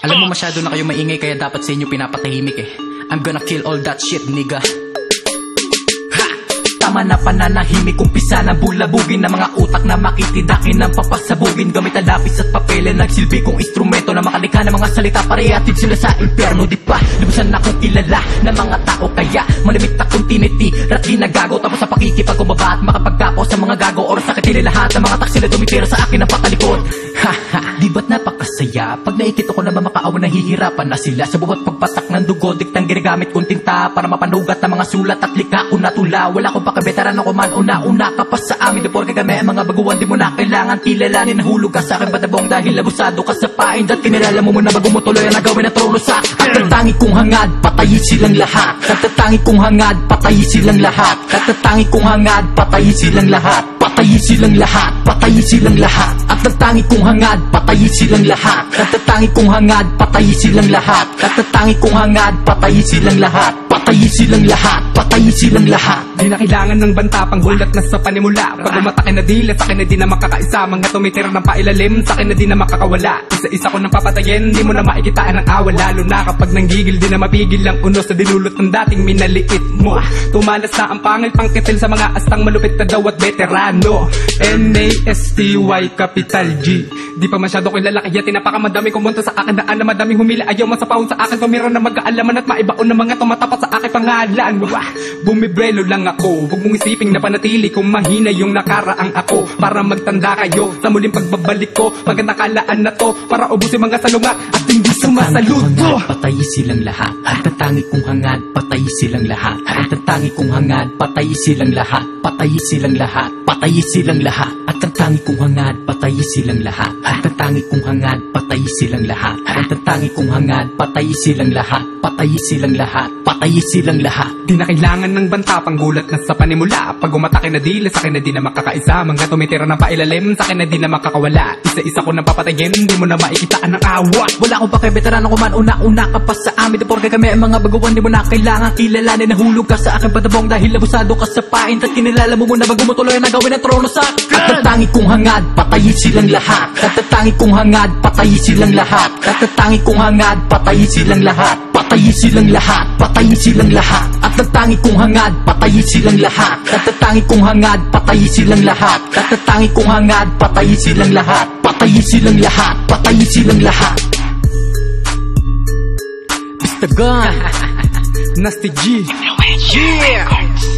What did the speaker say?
Alam mo masyado na kayo maingay kaya dapat sa inyo pinapatahimik eh. I'm gonna kill all that shit, nigga. Tama na pananahimik, umpisa na bulabugin ng mga utak na makitidakin ng papasabugin. Gamit ang lapis at papel na nagsilbi kong instrumento na makalikha ng mga salita parehatid sila sa impyerno. Di pa lubusan na kong kilala ng mga tao kaya malimit akong tinitirat ginagago. Tapos sa pakikipagkumbaba at makapagkapo sa mga gago. Oras na kitili lahat ng mga taksila tumitira sa akin ng patalikod. Di ba't napakasaya pag naikita ko na mamakaawa nahihirapan na sila. Sa buhat pagpatak ng dugo diktang ginagamit kong tinta para mapanugat ng mga sulat at likha ko natula. Wala ko veteran ako man una-una ka pa sa amin. Di porke kami mga baguhan, di mo na kailangan kilalanin. Nahulog ka sa akin patabong dahil labusado ka sa pain. At kinilala mo muna bago mo tuloy ang nagawin na trono sa. At tatangi kong hangad, patayin silang lahat. At tatangi kong hangad, patayin silang lahat. At tatangi kong hangad, patayin silang lahat. Patayin silang lahat, patayin silang lahat. At tatangi kong hangad, patayin silang lahat. At tatangi kong hangad, patayin silang lahat. At tatangi kong hangad, patayin silang lahat. Patayin silang lahat, patayin silang lahat. Di na kailangan ng banta, panggulat na sa panimula. Pag umatake na dila, sa akin na di na makakaisa. Mga tumitira ng pailalim, sa akin na di na makakawala. Isa-isa ko nang papatayin, di mo na maikitaan ang awa. Lalo na kapag nanggigil, di na mapigil ang uno sa dinulot ng dating minaliit mo. Tumalas na ang pangil pangkitil sa mga astang malupit na daw at veterano. N-A-S-T-Y capital G. Di pa masyado kilala kaya tinapakamadami kumunta sa akin. Daan na madaming humila, ayaw masapahon sa akin. Tumira na mag-aalaman at maibaon ng mga tumatapat sa aking pangalan. Bumibrelo lang ako, huwag mong isiping na panatili kung mahina yung nakaraang ako. Para magtanda kayo sa muling pagbabalik ko. Maganda kalaan na to para ubusin mga salungat at hindi sumasaludo. Patayin silang lahat. At tatangi kong hangad, patayin silang lahat. At tatangi kong hangad, patayin silang lahat. Patayin silang lahat, patayin silang lahat. At tatangi kong hangad, patayin silang lahat. At tatangi kong hangad, patayin silang lahat. At tatangi kong hangad, patayin silang lahat. Patayin silang lahat, patayin silang lahat. Di na kailangan ng banta, panggulat na sa panimula. Pag umatake na dila, sa akin na di na makakaisa. Mga tumitira ng pailalim, sa akin na di na makakawala. Isa-isa ko nang papatayin, di mo na maikitaan ng awa. Wala akong pake, veterano ko man una-una ka pa sa amin. Di porke kami mga baguhan, di mo na kailangan kilalanin. Nahulog ka sa akin patabong dahil labusado ka sa pain. At kinilala mo muna bago mo tuloy ang nagawin ng trono sa. At tatangi kong hangad, patayin silang lahat. At tatangi kong hangad, patayin silang lahat. At tatangi kong hangad, patayin silang lahat. Patayin silang lahat, patayin silang lahat. At tatangi kong hangad, patayin silang lahat. At tatangi kong hangad, patayin silang lahat. At tatangi kong hangad, patayin silang lahat. Patayin silang lahat, patayin silang lahat. Mr. Gun Nasty G. Yeah.